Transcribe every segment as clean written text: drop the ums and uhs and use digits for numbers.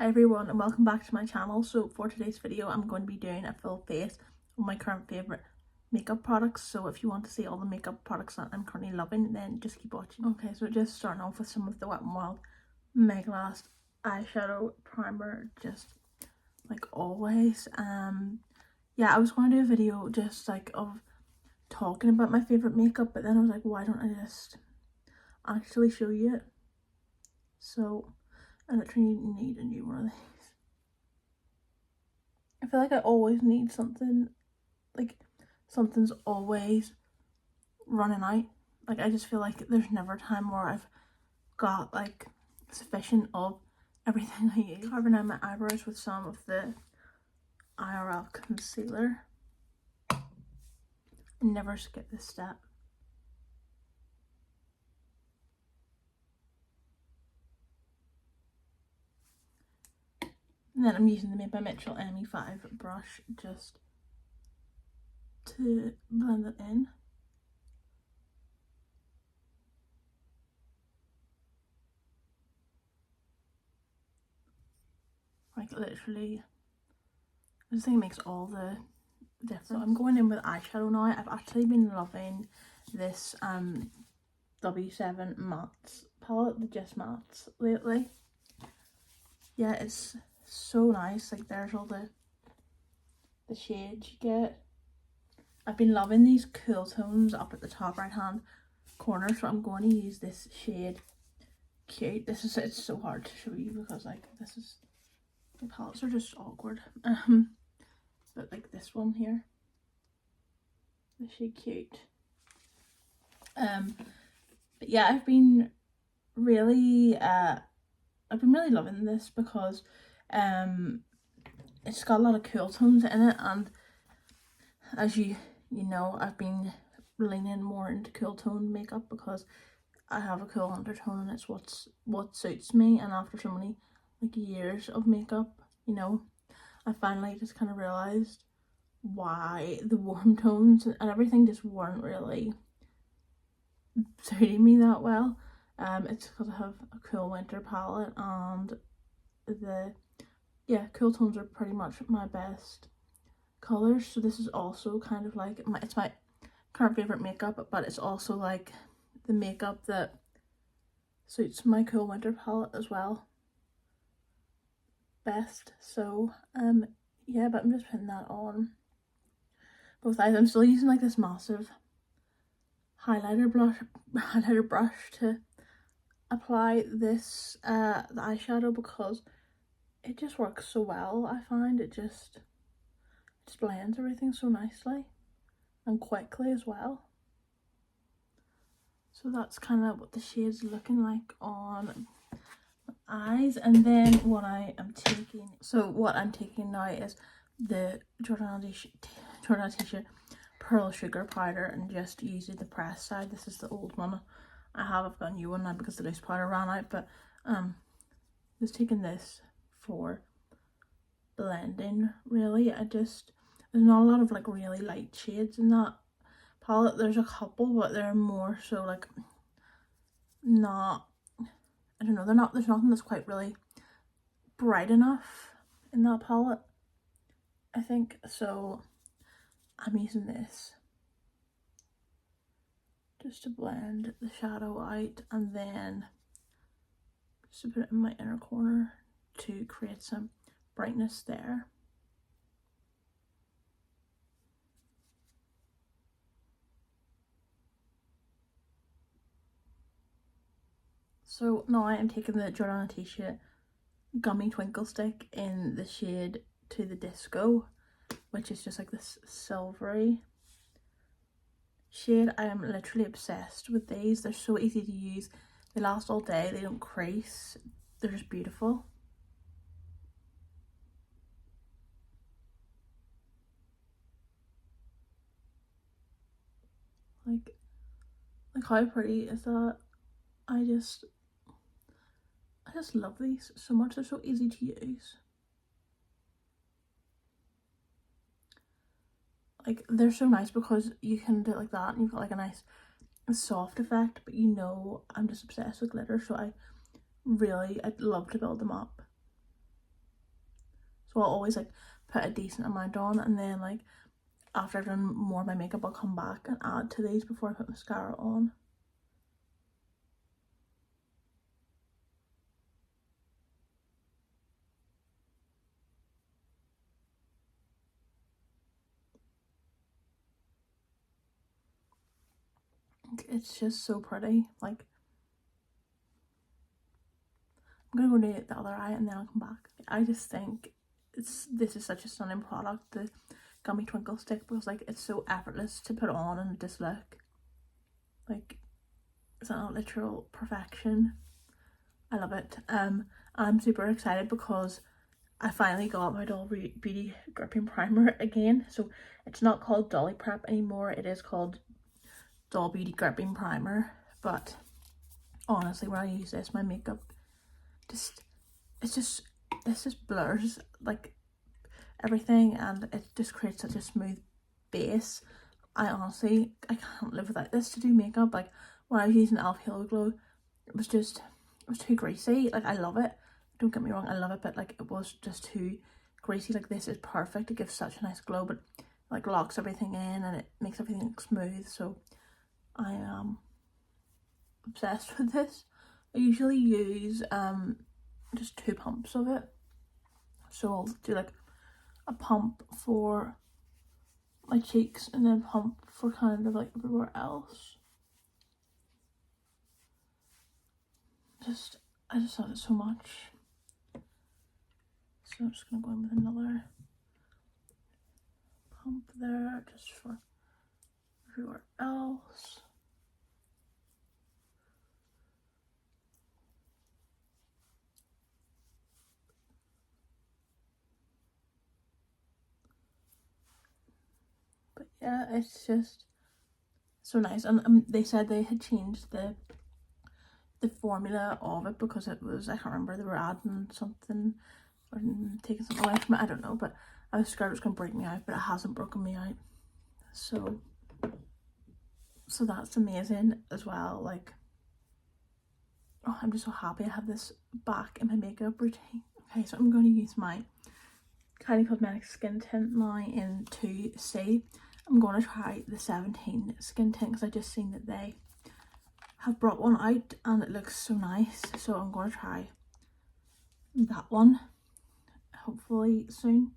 Hi everyone and welcome back to my channel. So for today's video I'm going to be doing a full face of my current favourite makeup products. So if you want to see all the makeup products that I'm currently loving, then just keep watching. Okay, so just starting off with some of the Wet n Wild Mega Last eyeshadow primer, just like always. Yeah, I was going to do a video just like of talking about my favourite makeup, but then I was like, why don't I just actually show you it? So I literally need a new one of these. I feel like I always need something, like something's always running out. Like I just feel like there's never a time where I've got like sufficient of everything I use. Carving out my eyebrows with some of the IRL concealer. Never skip this step. And then I'm using the Made by Mitchell ME5 brush just to blend it in. Like literally, I just think it makes all the difference. So I'm going in with eyeshadow now. I've actually been loving this W7 mattes palette, the Just Mattes, lately. Yeah, it's so nice. Like there's all the shades you get. I've been loving these cool tones up at the top right hand corner, so I'm going to use this shade Cute. It's so hard to show you because like the palettes are just awkward. But like this one here, the shade Cute. But yeah, I've been really loving this because it's got a lot of cool tones in it, and as you know, I've been leaning more into cool tone makeup because I have a cool undertone and it's what suits me. And after so many like years of makeup, you know, I finally just kind of realized why the warm tones and everything just weren't really suiting me that well. It's because I have a cool winter palette, and cool tones are pretty much my best colors. So this is also kind of like it's my current favorite makeup, but it's also like the makeup that suits my cool winter palette as well best. So yeah, but I'm just putting that on both eyes. I'm still using like this massive highlighter brush to apply this the eyeshadow because it just works so well. I find it just blends everything so nicely and quickly as well. So that's kind of what the shade's looking like on my eyes. And then what I'm taking now is the Jordana Pearl Sugar Powder, and just using the pressed side. This is the old one I've got a new one now because the loose powder ran out, but just taking this for blending really. There's not a lot of like really light shades in that palette. There's a couple, but they're more so like not, I don't know, there's nothing that's quite really bright enough in that palette, I think. So I'm using this just to blend the shadow out, and then just to put it in my inner corner to create some brightness there. So now I am taking the Jordana T-shirt Gummy Twinkle Stick in the shade To the Disco, which is just like this silvery shade. I am literally obsessed with these. They're so easy to use. They last all day. They don't crease. They're just beautiful. Like how pretty is that? I just love these so much. They're so easy to use. Like they're so nice because you can do it like that and you've got like a nice soft effect, but you know I'm just obsessed with glitter, so I'd love to build them up. So I'll always like put a decent amount on, and then like after I've done more of my makeup I'll come back and add to these before I put mascara on. It's just so pretty. Like, I'm gonna go do the other eye and then I'll come back. I just think this is such a stunning product, the Gummy Twinkle Stick, because like it's so effortless to put on and just look like it's not literal perfection. I love it. I'm super excited because I finally got my Doll Beauty Gripping Primer again. So it's not called Dolly Prep anymore, it is called Doll Beauty Gripping Primer. But honestly, when I use this, my makeup this just blurs like everything, and it just creates such a smooth base. I can't live without this to do makeup. Like when I was using e.l.f. Halo Glow, it was too greasy. Like I love it, don't get me wrong, I love it, but like it was just too greasy. Like this is perfect, it gives such a nice glow, but like locks everything in and it makes everything look smooth. So I am obsessed with this. I usually use just 2 pumps of it, so I'll do like a pump for my cheeks and then pump for kind of like everywhere else. I just love it so much. So I'm just gonna go in with another pump there just for everywhere else. But yeah, it's just so nice. And they said they had changed the formula of it because it was, I can't remember, they were adding something or taking something away from it, I don't know, but I was scared it was going to break me out, but it hasn't broken me out. So that's amazing as well. Like, oh, I'm just so happy I have this back in my makeup routine. Okay, so I'm going to use my Kylie Cosmetics skin tint now in 2C. I'm going to try the 17 skin tint because I just seen that they have brought one out and it looks so nice. So I'm going to try that one hopefully soon.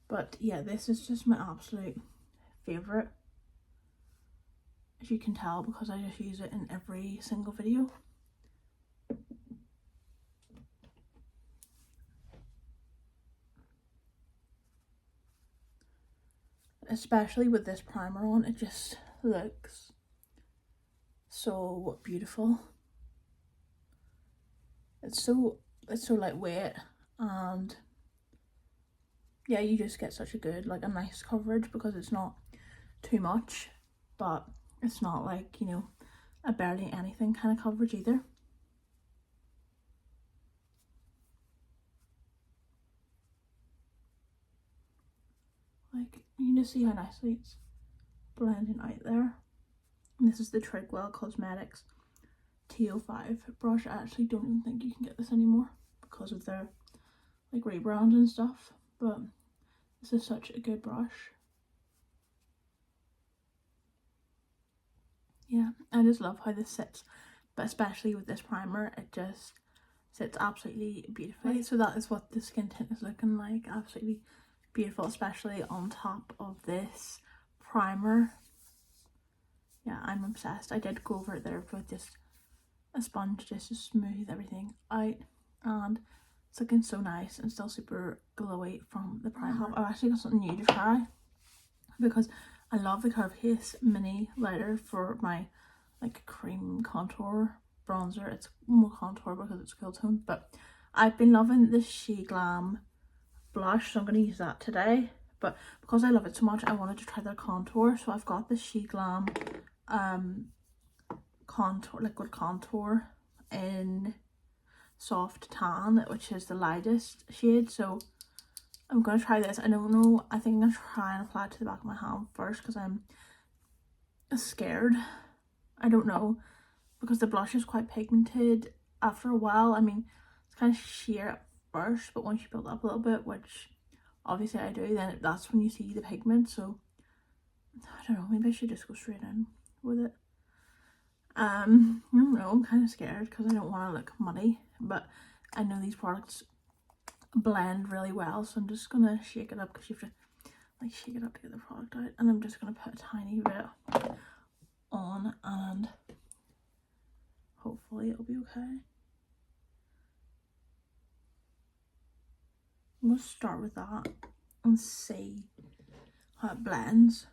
But yeah, this is just my absolute favourite, as you can tell, because I just use it in every single video. Especially with this primer on, it just looks so beautiful. It's so lightweight, and yeah, you just get such a good, like a nice coverage because it's not too much, but it's not like, you know, a barely anything kind of coverage either. Like, you can just see how nicely it's blending out there. And this is the Grwm Cosmetics T05 brush. I actually don't even think you can get this anymore because of their like rebrand and stuff, but this is such a good brush. Yeah, I just love how this sits, but especially with this primer, it just sits absolutely beautifully. So that is what the skin tint is looking like, absolutely beautiful, especially on top of this primer. Yeah, I'm obsessed. I did go over it there with just a sponge just to smooth everything out, and it's looking so nice and still super glowy from the primer. I've actually got something new to try because I love the Curve Case mini lighter for my like cream contour bronzer. It's more contour because it's cool tone, but I've been loving this She Glam blush, so I'm going to use that today. But because I love it so much, I wanted to try their contour, so I've got the She Glam liquid contour in soft tan, which is the lightest shade. So I'm going to try this. I don't know, I think I'm going to try and apply it to the back of my hand first because I'm scared. I don't know, because the blush is quite pigmented after a while, I mean, it's kind of sheer at first, but once you build up a little bit, which obviously I do, then that's when you see the pigment. So I don't know, maybe I should just go straight in with it. I don't know, I'm kind of scared because I don't want to look muddy, but I know these products blend really well, so I'm just gonna shake it up because you have to like shake it up to get the product out, and I'm just gonna put a tiny bit on and hopefully it'll be okay. I'm gonna start with that and see how it blends.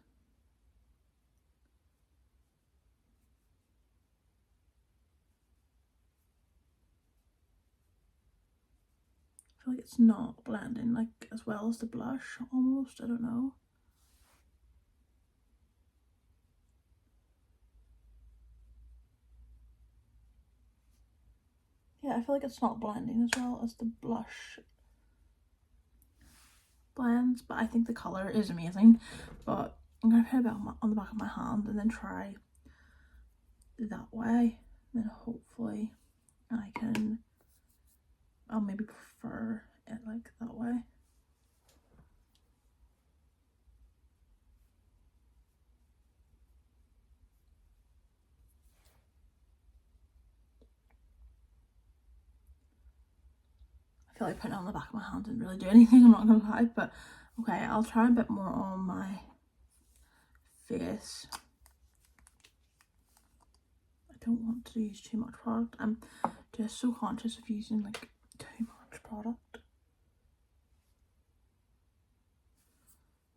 I feel like it's not blending like as well as the blush almost, I don't know. Yeah, I feel like it's not blending as well as the blush blends, but I think the colour is amazing. But I'm going to put a bit on the back of my hand and then try that way. Then hopefully I'll maybe prefer it like that way. I feel like putting it on the back of my hand didn't really do anything, I'm not gonna lie, but okay, I'll try a bit more on my face. I don't want to use too much product. I'm just so conscious of using like too much product.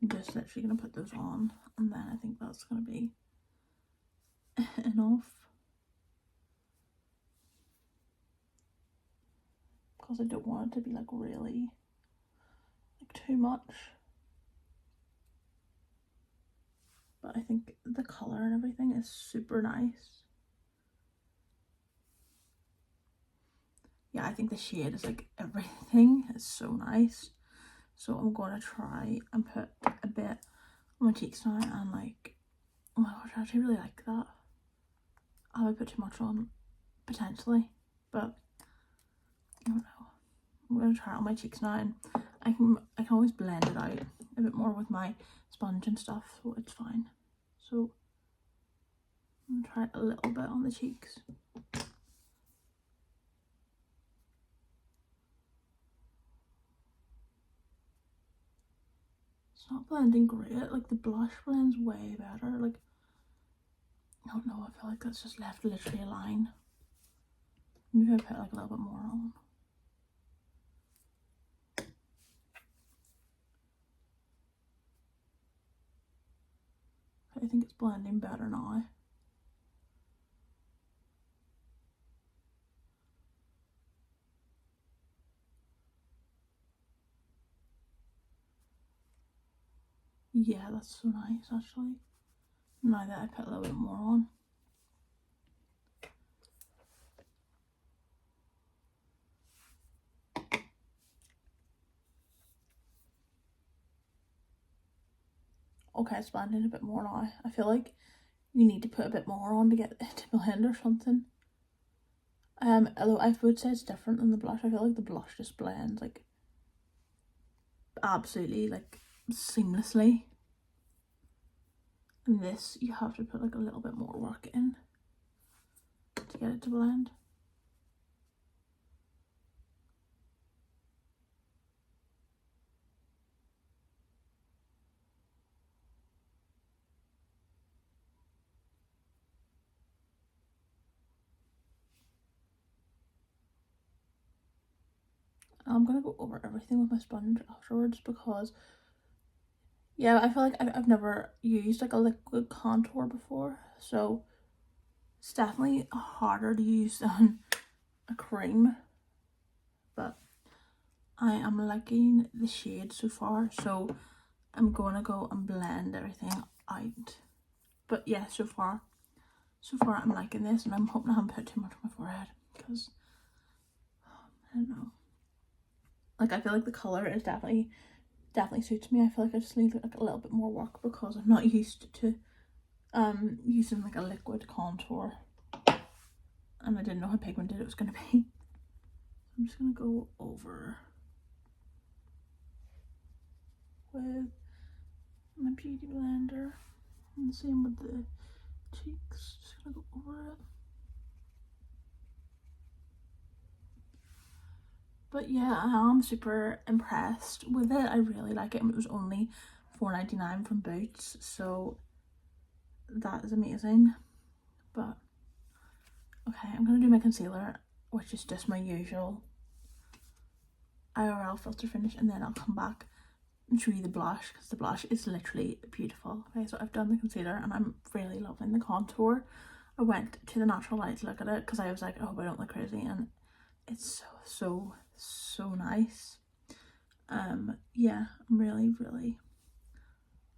I'm just literally gonna put those on, and then I think that's gonna be enough. Because I don't want it to be like really like too much. But I think the colour and everything is super nice. Yeah, I think the shade is like everything. It's so nice. So I'm going to try and put a bit on my cheeks now, and like, oh my gosh, I actually really like that. I would put too much on potentially, but I don't know. I'm going to try it on my cheeks now, and I can always blend it out a bit more with my sponge and stuff, so it's fine. So I'm going to try it a little bit on the cheeks. It's not blending great, like the blush blends way better, like, I don't know, I feel like that's just left literally a line. Maybe I put like a little bit more on. I think it's blending better now. Yeah, that's so nice actually. Now that I put a little bit more on. Okay, it's blending a bit more now. I feel like you need to put a bit more on to get it to blend or something. Although I would say it's different than the blush. I feel like the blush just blends like absolutely like seamlessly. And this you have to put like a little bit more work in to get it to blend. I'm gonna go over everything with my sponge afterwards because yeah, I feel like I've never used like a liquid contour before, so it's definitely harder to use than a cream, but I am liking the shade so far, so I'm gonna go and blend everything out. But yeah, so far I'm liking this, and I'm hoping I haven't put too much on my forehead because I don't know. Like I feel like the colour is definitely suits me. I feel like I just need like a little bit more work because I'm not used to using like a liquid contour. and I didn't know how pigmented it was going to be. I'm just going to go over with my beauty blender, and the same with the cheeks. Just going to go over it. But yeah, I am super impressed with it. I really like it, and it was only $4.99 from Boots, so that is amazing. But okay, I'm gonna do my concealer, which is just my usual IRL filter finish, and then I'll come back and show you the blush, because the blush is literally beautiful. Okay, so I've done the concealer and I'm really loving the contour. I went to the Natural Light to look at it because I was like, oh, I don't look crazy, and it's so nice. Yeah, I'm really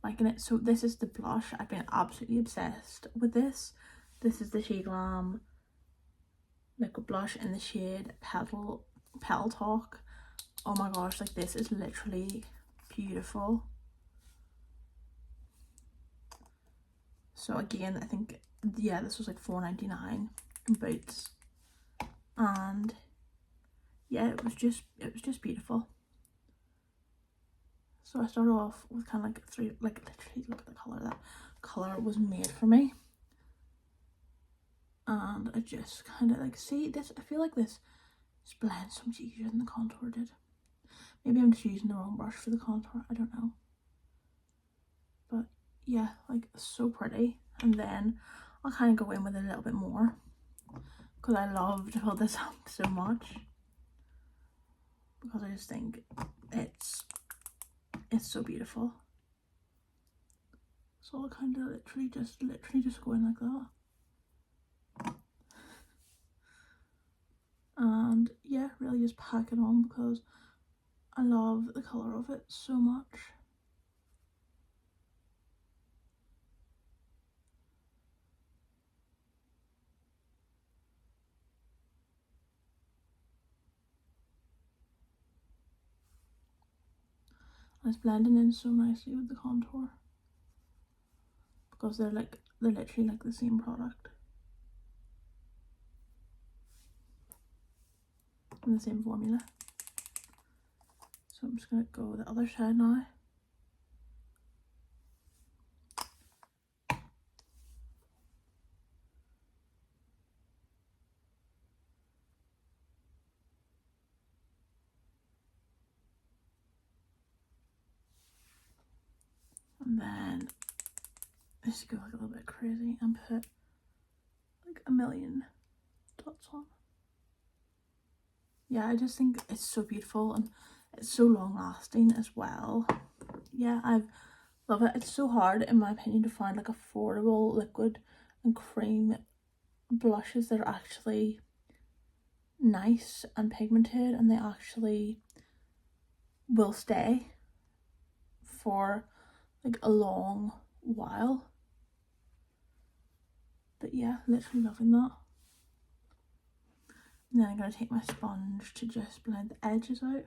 liking it. So this is the blush. I've been absolutely obsessed with this. This is the Shea Glam liquid blush in the shade Petal Talk. Oh my gosh, like this is literally beautiful. So again, I think, yeah, this was like $4.99 in Boots, and yeah, it was just beautiful. So I started off with kind of like three, like literally look at the color. That color was made for me, and I just kind of like, see this, I feel like this just blends so much easier than the contour did. Maybe I'm just using the wrong brush for the contour, I don't know. But yeah, like so pretty. And then I'll kind of go in with a little bit more, because I love to fill this up so much, because I just think it's so beautiful. So I'll kind of literally just go in like that. And yeah, really just pack it on, because I love the colour of it so much. And it's blending in so nicely with the contour, because they're literally like the same product and the same formula. So I'm just gonna go the other side now. And then just go like a little bit crazy and put like a million dots on. Yeah, I just think it's so beautiful, and it's so long lasting as well. Yeah, I love it. It's so hard, in my opinion, to find like affordable liquid and cream blushes that are actually nice and pigmented, and they actually will stay for like a long while. But yeah, literally loving that. And then I'm going to take my sponge to just blend the edges out.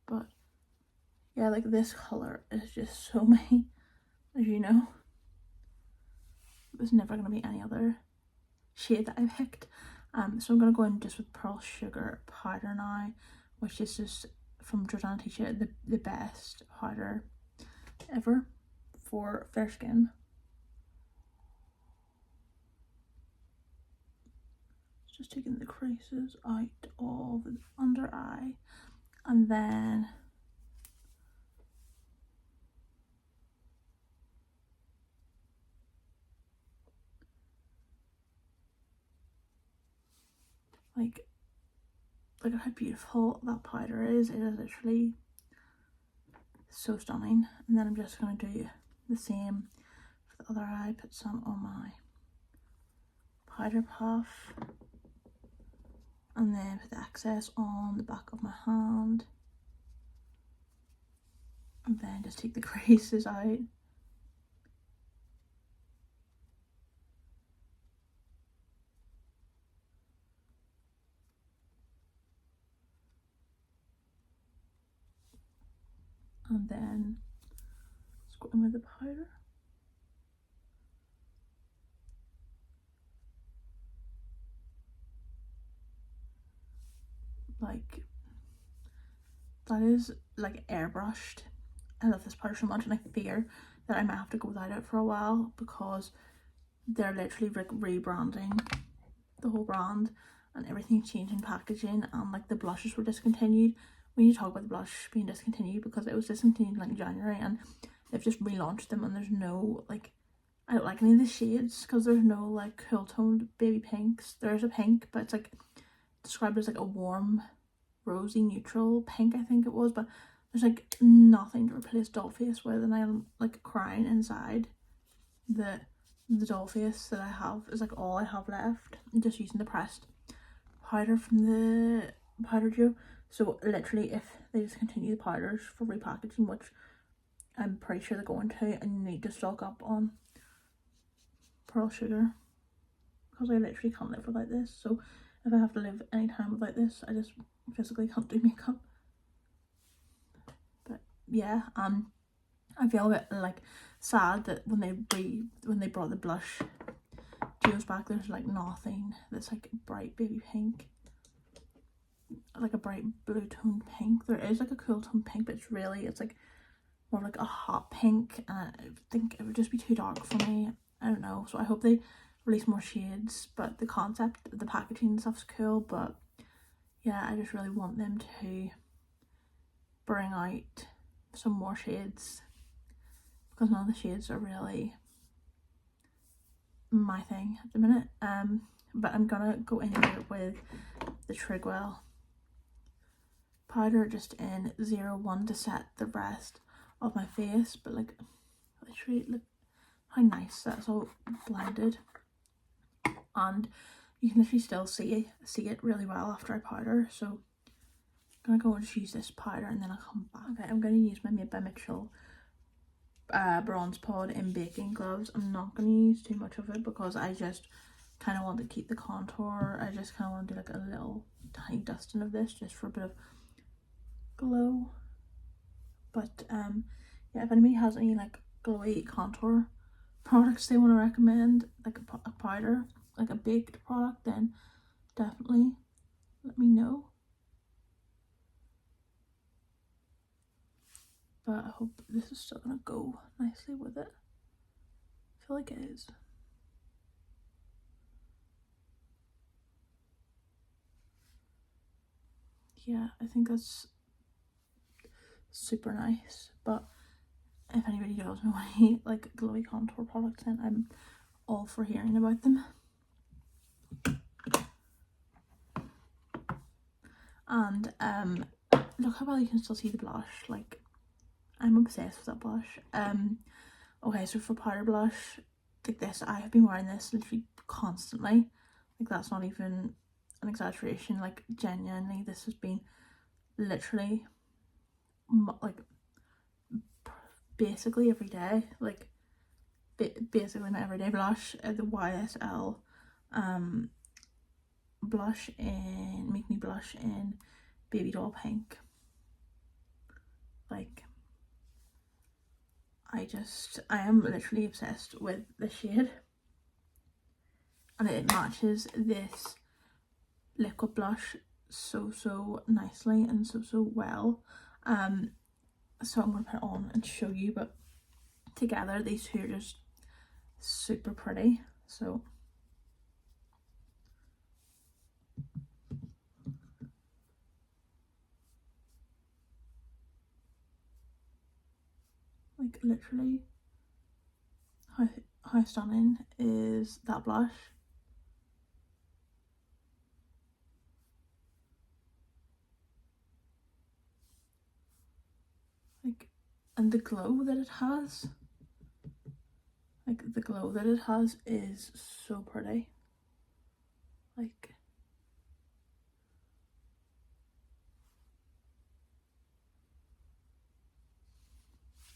But yeah, like this colour is just so me, as you know. There's never going to be any other shade that I picked. So I'm going to go in just with Pearl Sugar powder now, which is just from Jordana T-shirt, the best powder ever for fair skin. Just taking the creases out of the under eye, and then look at how beautiful that powder is. It is literally so stunning. And then I'm just going to do the same for the other eye. Put some on my powder puff, and then put the excess on the back of my hand, and then just take the creases out. And then just go in with the powder. like, that is like airbrushed. I love this powder so much, and I fear that I might have to go without it for a while because they're literally like rebranding the whole brand and everything's changing packaging, and like the blushes were discontinued. We need to talk about the blush being discontinued because it was discontinued like in January, and they've just relaunched them, and there's no like, I don't like any of the shades because there's no like cool toned baby pinks. There's a pink, but it's like described as like a warm rosy neutral pink, I think it was, but there's like nothing to replace doll face with, and I'm like crying inside. The doll face that I have is like all I have left. I'm just using the pressed powder from the powder duo. So literally, if they discontinue the powders for repackaging, which I'm pretty sure they're going to, I need to stock up on pearl sugar because I literally can't live without this. So if I have to live any time without this, I just physically can't do makeup. But yeah, I feel a bit like sad that when they brought the blush duos back, there's like nothing that's like bright baby pink, like a bright blue toned pink. There is like a cool tone pink, but it's like more like a hot pink, and I think it would just be too dark for me. I don't know, so I hope they release more shades. But the concept, the packaging and stuff's cool, but yeah, I just really want them to bring out some more shades because none of the shades are really my thing at the minute. But I'm gonna go in here with the Grwm powder just in 01 to set the rest of my face. But like, literally look how nice that's all blended, and you can literally still see it really well after I powder. So I'm gonna go and just use this powder and then I'll come back. Okay, I'm gonna use my Made by Mitchell bronze pod in baking gloves. I'm not gonna use too much of it because I just kind of want to keep the contour. I just kind of want to do like a little tiny dusting of this just for a bit of glow. But yeah, if anybody has any like glowy contour products they want to recommend, like a powder, like a baked product, then definitely let me know. But I hope this is still gonna go nicely with it. I feel like it is. Yeah, I think that's super nice. But if anybody does know any like glowy contour products, then I'm all for hearing about them. And look how well you can still see the blush. Like, I'm obsessed with that blush. Okay, so for powder blush like this, I have been wearing this literally constantly. Like, that's not even an exaggeration. Like, genuinely, this has been literally like basically every day. Like, basically my everyday blush. The YSL blush in Make Me Blush in Baby Doll Pink. Like, I am literally obsessed with this shade, and it matches this liquid blush so nicely and so well. So I'm gonna put it on and show you, but together these two are just super pretty. So like, literally how stunning is that blush? Like, and the glow that it has, like the glow that it has is so pretty. Like,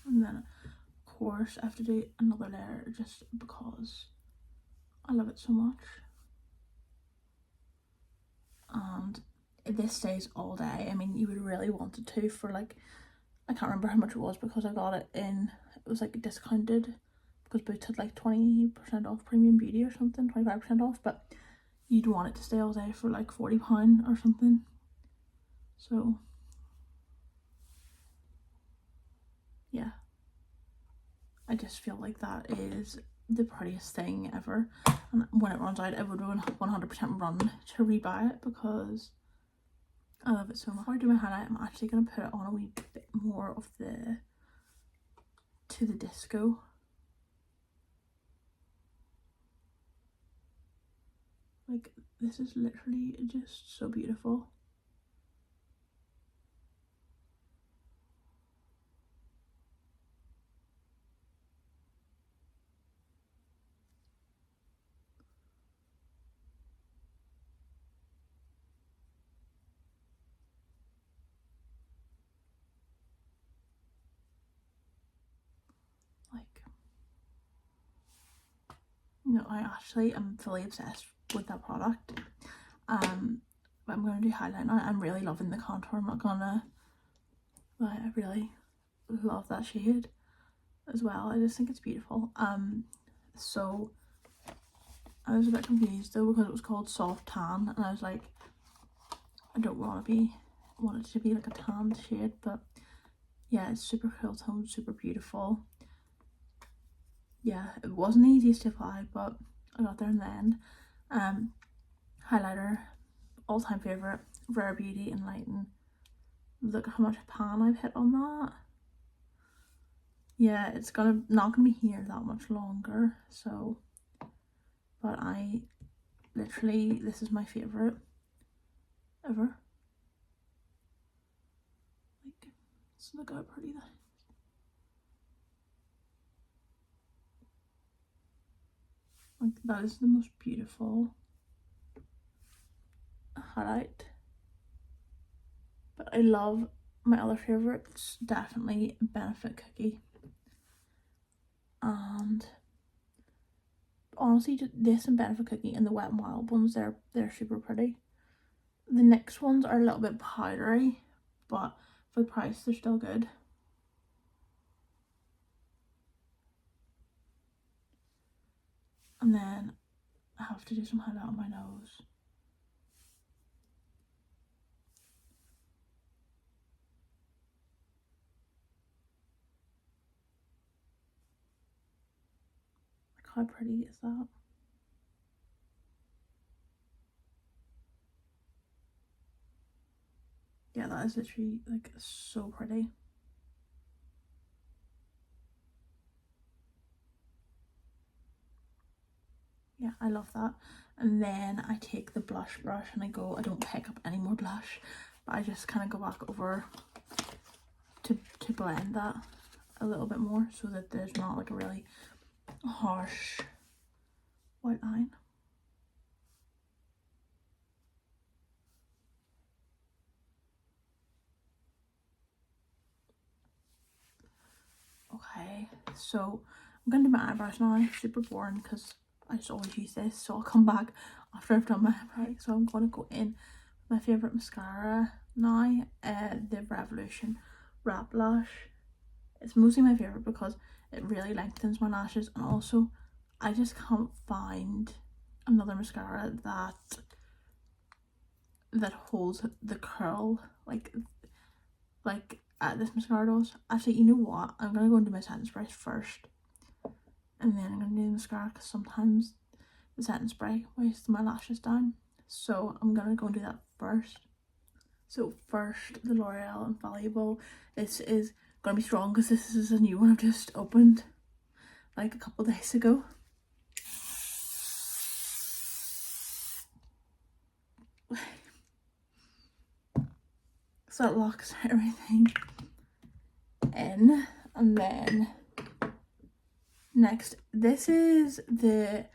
and then of course I have to do another layer just because I love it so much. And this stays all day. I mean, you would really want it to for like, I can't remember how much it was because I got it in, it was like discounted because Boots had like 20% off Premium Beauty or something, 25% off, but you'd want it to stay all day for like £40 or something. So yeah, I just feel like that is the prettiest thing ever, and when it runs out I would 100% run to rebuy it because I love it so much. Before I do my highlight, I'm actually going to put it on a wee bit more of the To the Disco. Like, this is literally just so beautiful. Like, no, I actually am fully obsessed with that product. But I'm going to do highlight now. I'm really loving the contour. I'm not gonna lie, I really love that shade as well. I just think it's beautiful. So I was a bit confused though because it was called Soft Tan, and I was like, I don't want it to be like a tan shade, but yeah, it's super cool tone, super beautiful. Yeah, it wasn't the easiest to apply, but I got there in the end. Highlighter, all time favourite, Rare Beauty Enlighten. Look how much pan I've hit on that. Yeah, it's not gonna be here that much longer, so, but I literally, this is my favourite ever. Like, just look how pretty that is. Like, that is the most beautiful highlight. But I love my other favourites, definitely Benefit Cookie. And honestly, just this and Benefit Cookie and the Wet n Wild ones, they're super pretty. The next ones are a little bit powdery, but for the price they're still good. And then I have to do some highlight on my nose. Like, how pretty is that? Yeah, that is literally like so pretty. Yeah, I love that. And then I take the blush brush and I don't pick up any more blush, but I just kind of go back over to blend that a little bit more so that there's not like a really harsh white line. Okay, so I'm going to do my eyebrows now. Super boring because I just always use this, so I'll come back after I've done my eyebrows. So I'm going to go in my favourite mascara now, the Revolution Wrap Lash. It's mostly my favourite because it really lengthens my lashes, and also I just can't find another mascara that holds the curl like this mascara does. Actually, you know what? I'm gonna go into my setting spray first, and then I'm gonna do the mascara because sometimes the setting spray weighs my lashes down. So I'm gonna go and do that first. So first, the L'Oreal Infallible. This is gonna be strong because this is a new one I've just opened like a couple days ago. So it locks everything in. And then next, this is the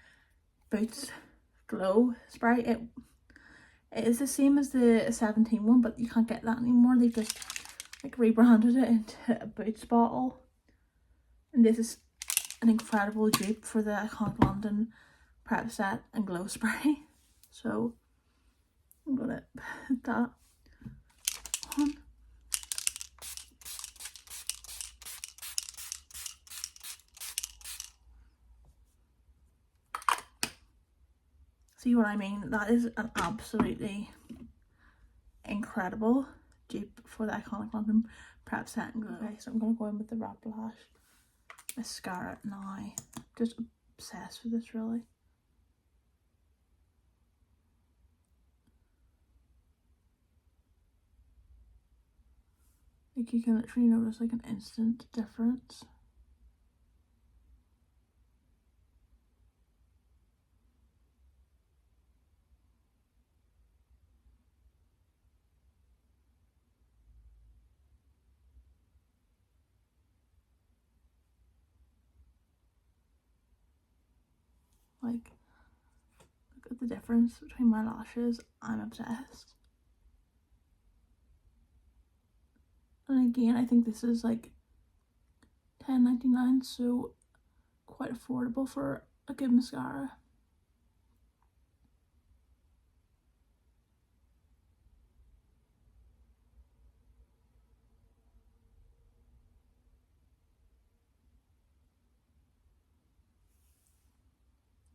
Boots Glow Spray. It is the same as the 17 one, but you can't get that anymore. They just like rebranded it into a Boots bottle. And this is an incredible dupe for the iconic London Prep Set and Glow Spray. So I'm gonna put that on. See what I mean? That is an absolutely incredible dupe for the Iconic London Prep Set and Glow. Okay, so I'm going to go in with the Revlon mascara now. Just obsessed with this, really. Like, you can literally notice like an instant difference. Like, look at the difference between my lashes. I'm obsessed. And again, I think this is like $10.99, so quite affordable for a good mascara.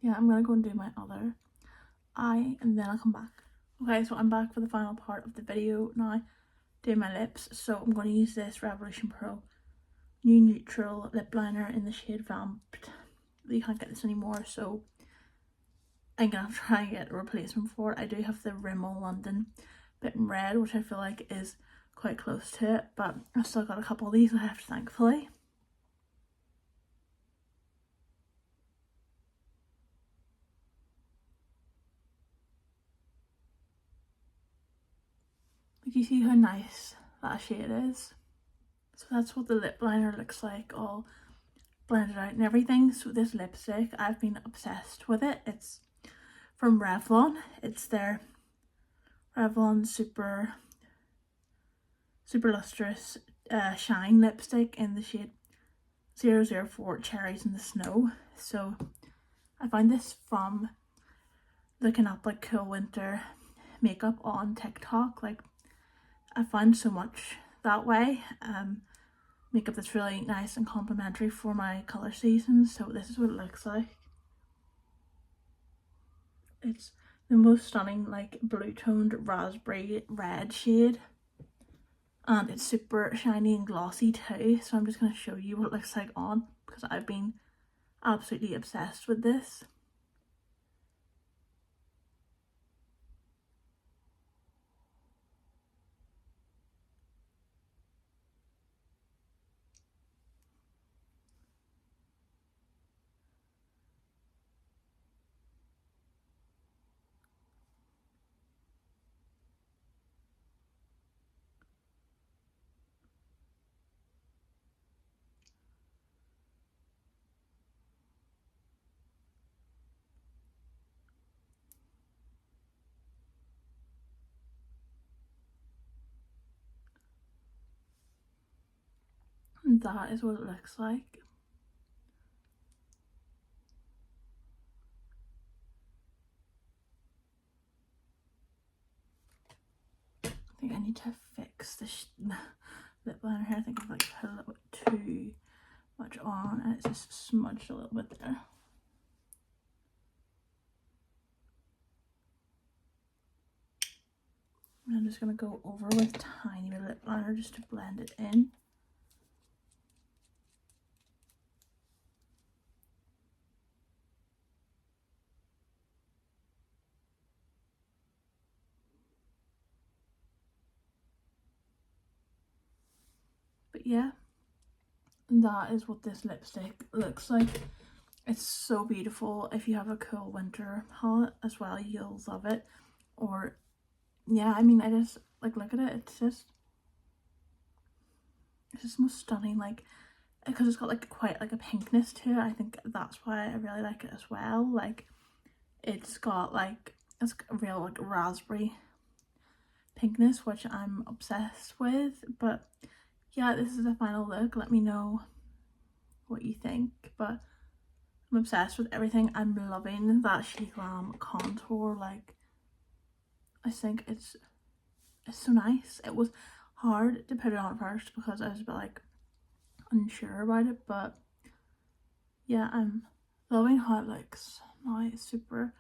Yeah, I'm gonna go and do my other eye and then I'll come back. Okay, so I'm back for the final part of the video now, doing my lips. So I'm going to use this Revolution Pro New Neutral Lip Liner in the shade Vamped. You can't get this anymore, so I'm gonna have to try and get a replacement for it. I do have the Rimmel London Bit in Red, which I feel like is quite close to it, but I've still got a couple of these left, thankfully. Like, you see how nice that shade is? So that's what the lip liner looks like, all blended out and everything. So this lipstick, I've been obsessed with it. It's from Revlon. It's their Revlon Super Lustrous Shine lipstick in the shade 004 Cherries in the Snow. So I found this from looking up like cool winter makeup on TikTok. Like, I find so much that way. Makeup that's really nice and complimentary for my colour season. So this is what it looks like. It's the most stunning like blue toned raspberry red shade, and it's super shiny and glossy too. So I'm just going to show you what it looks like on, because I've been absolutely obsessed with this. And that is what it looks like. I think I need to fix this lip liner here. I think I've like put a little bit too much on and it's just smudged a little bit there. And I'm just going to go over with tiny bit of lip liner just to blend it in. But yeah, that is what this lipstick looks like. It's so beautiful. If you have a cool winter palette as well, you'll love it. Or yeah, I mean, I just like, look at it. It's just most stunning, like, because it's got like quite like a pinkness to it. I think that's why I really like it as well. Like, it's got like, it's a real like raspberry pinkness, which I'm obsessed with. But yeah, this is the final look. Let me know what you think. But I'm obsessed with everything. I'm loving that She Glam contour. Like, I think it's so nice. It was hard to put it on first because I was a bit like unsure about it, but yeah, I'm loving how it looks now. It's super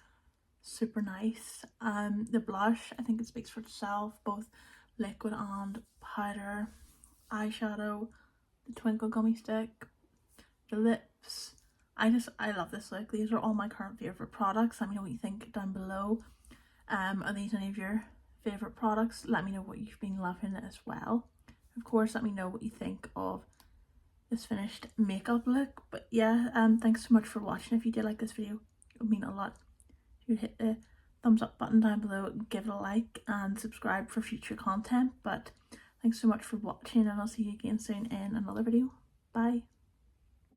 nice. The blush, I think it speaks for itself, both liquid and powder, eyeshadow, the twinkle gummy stick, the lips. I love this look. These are all my current favourite products. Let me know what you think down below. Are these any of your favourite products? Let me know what you've been loving as well. Of course, let me know what you think of this finished makeup look. But yeah, thanks so much for watching. If you did like this video, it would mean a lot. If you hit the thumbs up button down below, give it a like and subscribe for future content. But thanks so much for watching, and I'll see you again soon in another video. Bye.